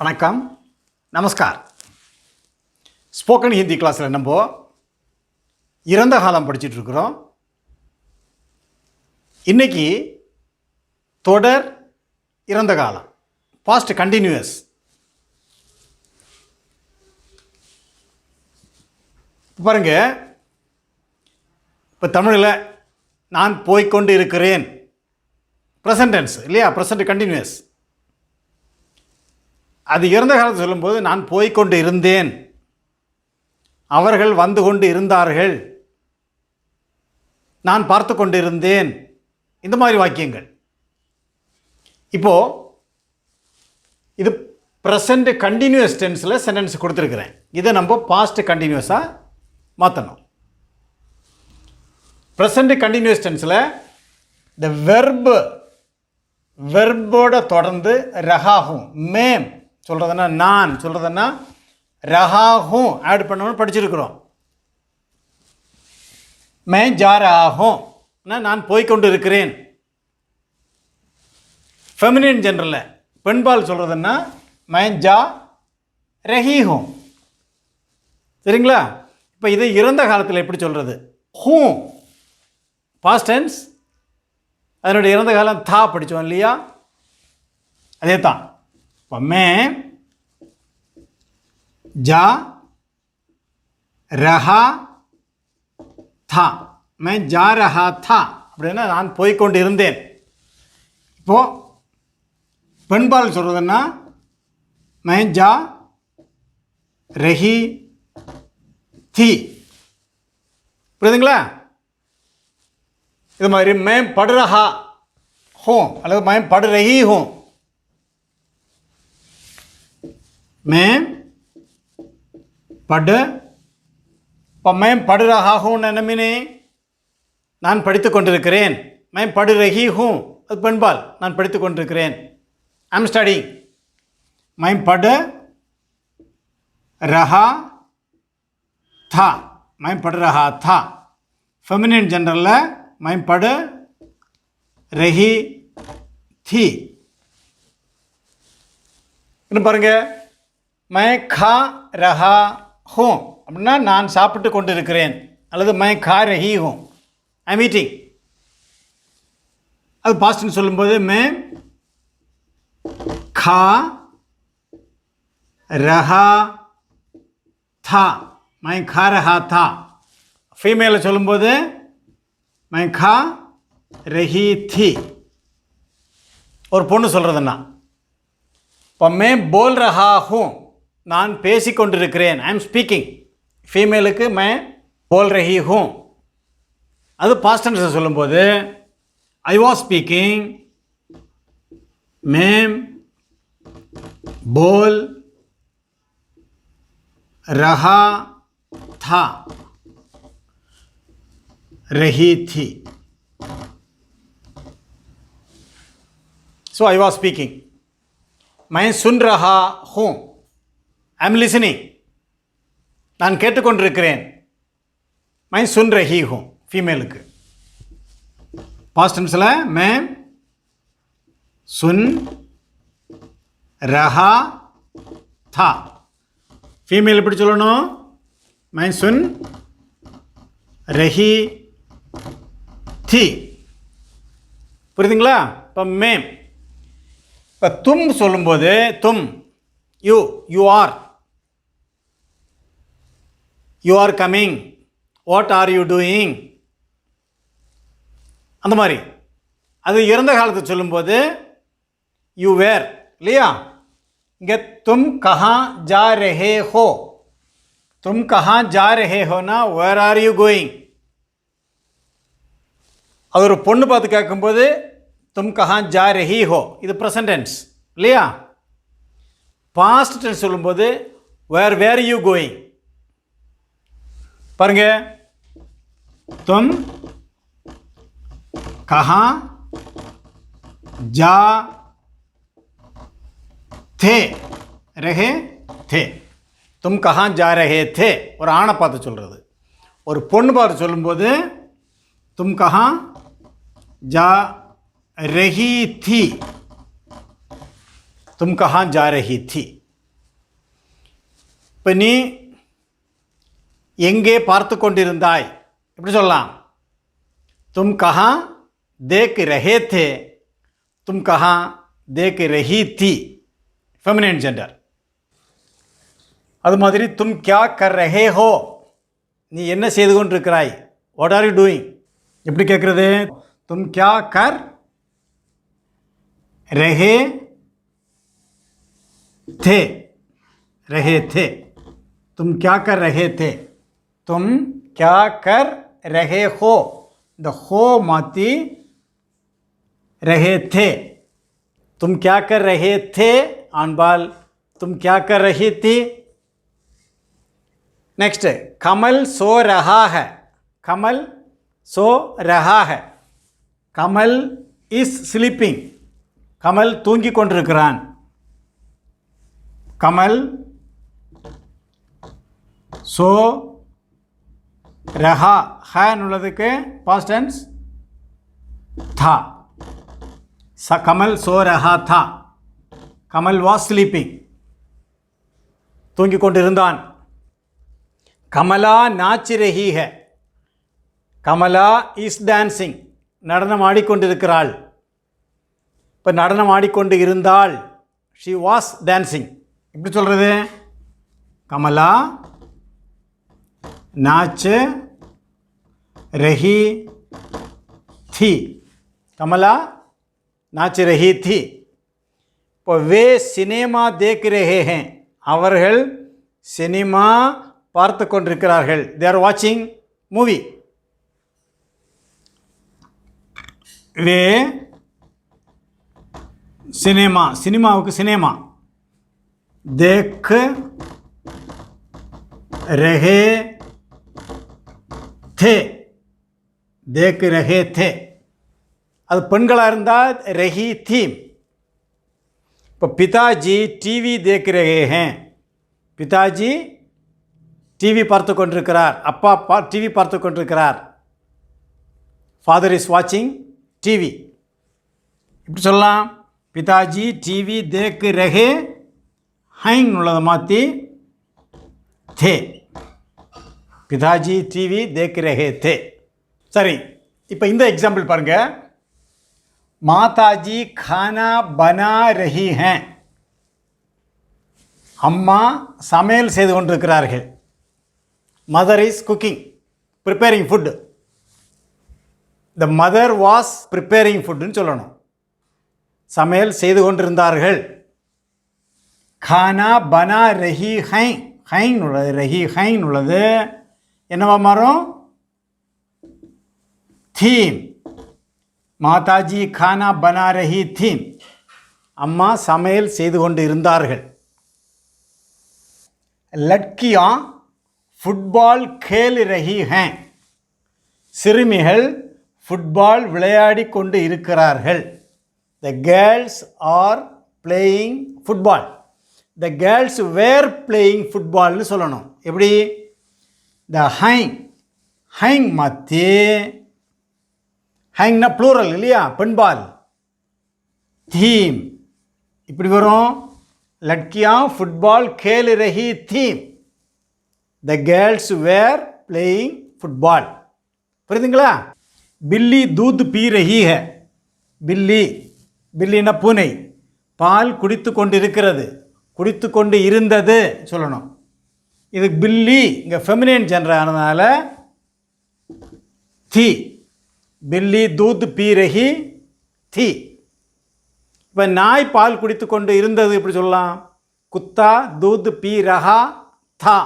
வணக்கம், நமஸ்கார். ஸ்போக்கன் ஹிந்தி கிளாஸில் நம்ம இறந்த காலம் படிச்சுட்ருக்குறோம். இன்றைக்கி தொடர் இறந்த காலம், பாஸ்ட் கண்டினியூஸ். பாருங்க, இப்போ தமிழில் நான் போய்கொண்டு இருக்கிறேன், ப்ரெசன்ட் டென்ஸ் இல்லையா, ப்ரெசன்ட் கண்டினியூஸ். அது இறந்த காலத்தை சொல்லும்போது நான் போய்கொண்டு இருந்தேன், அவர்கள் வந்து கொண்டு இருந்தார்கள், நான் பார்த்து கொண்டு இருந்தேன், இந்த மாதிரி வாக்கியங்கள். இப்போது இது ப்ரெசண்ட் கண்டினியூஸ் டென்ஸில் சென்டென்ஸ் கொடுத்துருக்குறேன். இதை நம்ம பாஸ்ட் கண்டினியூஸாக மாற்றணும். ப்ரெசண்ட் கண்டினியூஸ் டென்ஸில் இந்த வெர்போட தொடர்ந்து ரஹாகும், மேம் சொல்கிறதுனா நான் சொல்கிறதுனா ரஹாகும் ஆட் பண்ணணும்னு படிச்சிருக்கிறோம். மே ஜா ரஹாகும் நான் போய்கொண்டு இருக்கிறேன். ஃபெமினின் ஜென்ரலில் பெண்பால் சொல்கிறதுன்னா மே ஜா ரஹீஹும். சரிங்களா? இப்போ இது இறந்த காலத்தில் எப்படி சொல்கிறது? ஹூம் பாஸ்ட் டென்ஸ், அதனுடைய இறந்த காலம் தா படித்தோம் இல்லையா, அதே தான். இப்போ மே ஜா ரஹா தா, மே ஜா ரஹா தா அப்படின்னா நான் போய்கொண்டு இருந்தேன். இப்போது பெண்பால் சொல்கிறதுன்னா மே ஜா ரஹி தி. புரியுதுங்களா? இது மாதிரி மே படு ரஹா ஹூம் அல்லது மே படு ரஹி ஹூம். மே படு, இப்போ மே படு ரஹா ஹூம் என்ன மீனே? நான் படித்து கொண்டிருக்கிறேன். மே படு ரஹி ஹூம் அது பெண்பால், நான் படித்து கொண்டிருக்கிறேன். I am studying. மே படு ரஹா தா, மே படு ரஹா தா. ஃபெமினின் ஜென்ரலில் மே படு ரஹி தி. இன்னும் பாருங்கள், மே கா ரஹா ஹூம் அப்படின்னா நான் சாப்பிட்டு கொண்டு இருக்கிறேன், அல்லது மே கா ரஹி ஹூம் ஐ எம் ஈட்டிங். அது பாஸ்ட்னு சொல்லும்போது மே கா ரஹா தா, மே கா ரஹா தா. ஃபீமேலில் சொல்லும்போது மே கா ரஹி தி. ஒரு பொண்ணு சொல்கிறதுன்னா இப்போ மே போல் ரஹா ஹூம் நான் பேசிக்கொண்டிருக்கிறேன், ஐ எம் ஸ்பீக்கிங். ஃபீமேலுக்கு மே போல் ரஹி ஹூம். அது பாஸ்ட் டென்ஸ் சொல்லும்போது ஐ வாஸ் ஸ்பீக்கிங், மேம் போல் ரஹா தா ரஹி தி. So I was speaking. मैं सुन रहा हूँ, आई एम लिसनिंग. நான் கேட்டுக்கொண்டிருக்கிறேன், मैं सुन रही हूँ ஃபீமேலுக்கு. பாஸ்ட் டென்ஸில் मैं सुन रहा था. ஃபீமேல் எப்படி சொல்லணும்? मैं सुन रही थी. புரியுதுங்களா? இப்போ மேம். இப்போ தும் சொல்லும்போது தும் you are coming, what are you doing, அந்த மாதிரி. அது இறந்த காலத்தை சொல்லும்போது யூ வேர் இல்லையா. இங்கே தும் கஹா ஜா ரஹே ஹோ, தும் கஹா ஜா ரஹே ஹோனா வேர் ஆர் யூ கோயிங். அது ஒரு பொண்ணு பார்த்து கேட்கும்போது தும் கஹா ஜா ரஹி ஹோ, இது ப்ரெசன்ட் டென்ஸ் இல்லையா. பாஸ்ட் டென்ஸ் சொல்லும்போது வேர் யூ கோயிங். பாருங்க, தும் கஹா ஜா थे ரஹே थे, தும் கஹா ஜா ரஹே थे ஒரு ஆணை பார்த்து சொல்கிறது. ஒரு பொண்ணு பார்த்து சொல்லும்போது தும் கஹா ஜா रही थी, तुम कहाँ जा रही थी. இப்போ நீ எங்கே பார்த்து கொண்டிருந்தாய் எப்படி சொல்லலாம்? தும் கஹா தேக் ரஹே தே, தும் கஹா தேக் ரஹி தி, ஃபெமினைன் ஜெண்டர். அது மாதிரி தும் கியா கர் ரஹே ஹோ, நீ என்ன செய்து கொண்டிருக்கிறாய்? What are you doing? எப்படி கேட்குறது? தும் கியா கர் ரஹே थे, रहे थे. तुम क्या कर रहे थे? तुम क्या कर रहे हो? द हो माती रहे थे. तुम क्या कर रहे थे आनबाल, तुम क्या कर रही थी. नेक्स्ट, कमल सो रहा है. कमल सो रहा है. कमल इज स्लीपिंग. कमल तूंगी கொண்டிருக்கிறான். कमल सो रहा है नुल्लदुक्कु पास्ट टेंस था. कमल सो रहा था. कमल वाज स्लीपिंग, तूंगी கொண்டிருந்தான். कमला नाच रही है. कमला इज डांसिंग, நடனம் ஆடிக்கொண்டிருக்கிறாள். இப்போ நடனம் ஆடிக்கொண்டு இருந்தாள். She was dancing. எப்படி சொல்கிறது? கமலா नाच रही थी. कमला नाच रही थी. இப்போ वे सिनेमा देख रहे हैं, அவர்கள் சினிமா பார்த்து கொண்டிருக்கிறார்கள். they are watching movie. Way cinema, சினிமாவுக்கு சினிமா. देख रहे थे, देख रहे थे. அது பெண்களாக இருந்தால் रही थी. இப்போ पिताजी टीवी देख रहे हैं. पिताजी टीवी பார்த்து கொண்டிருக்கிறார். அப்பா டிவி பார்த்து கொண்டிருக்கிறார். ஃபாதர் இஸ் வாட்சிங் டிவி. இப்படி சொல்லலாம். पिताजी टीवी देख रहे हैं உள்ளதை மாற்றி थे. पिताजी टीवी देख रहे थे. சரி, இப்போ இந்த எக்ஸாம்பிள் பாருங்க. माताजी खाना बना रही हैं. அம்மா சமையல் செய்து கொண்டிருக்கிறார்கள். Mother is cooking, preparing food. The mother was preparing ஃபுட்னு சொல்லணும். சமையல் செய்து கொண்டிருந்தார்கள். खाना बना रही हैं, हैं உள்ளது, रही हैं உள்ளது என்னவா மாறும்? थीम. माताजी खाना बना रही थी. அம்மா சமையல் செய்து கொண்டு இருந்தார்கள். लड़कियां फुटबॉल खेल रही हैं. சிறுமிகள் ஃபுட்பால் விளையாடி கொண்டு இருக்கிறார்கள். The girls are playing football. The girls were playing football னு சொல்லணும். எப்படி? The hang மாற்றி ஹேங்னா ப்ளூரல் இல்லையா, பெண்பால். थीम இப்படி வரும். लड़कियां फुटबॉल खेल रही थी. The girls were playing football. புரியுதுங்களா? बिल्ली दूध पी रही है. बिल्ली, बिल्लीனா பூனை, பால் குடித்து கொண்டு இருக்கிறது. குடித்து கொண்டு இருந்தது சொல்லணும். இது பில்லி இங்கே ஃபெமினைன் ஜெண்டர் ஆனதுனால थी. बिल्ली दूध पी रही थी. இப்போ நாய் பால் குடித்து கொண்டு இருந்தது எப்படி சொல்லலாம்? குத்தா दूध पी रहा था.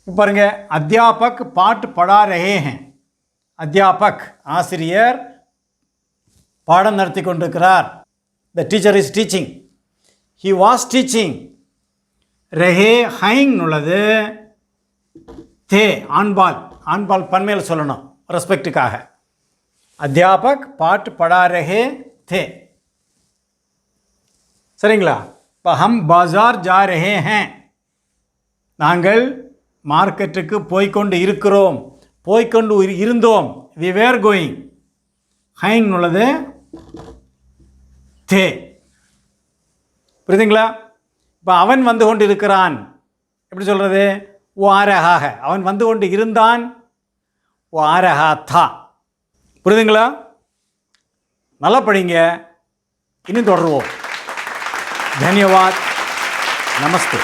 பாருங்க, अध्यापक पाठ पढ़ा रहे हैं. अध्यापक ஆசிரியர் பாடம் நடத்தி கொண்டிருக்கிறார். The teacher is teaching. He was teaching. रहे हैं உள்ளது थे, ஆண்பால். ஆண்பால் பன்மையில் சொல்லணும் ரெஸ்பெக்டுக்காக. अध्यापक पाठ पढ़ा रहे थे. சரிங்களா? இப்போ हम बाजार जा रहे हैं. நாங்கள் மார்க்கெட்டுக்கு போய்கொண்டு இருக்கிறோம், போய்கொண்டு இருந்தோம். we were going. हैं உள்ளது थे. புரியுதுங்களா? இப்போ அவன் வந்து கொண்டு இருக்கிறான் எப்படி சொல்கிறது? வாரகாக. அவன் வந்து கொண்டு இருந்தான். வாரகா தா. புரியுதுங்களா? நல்லா படிங்க. இன்னும் தொடருவோம். தன்யவாத். நமஸ்தே.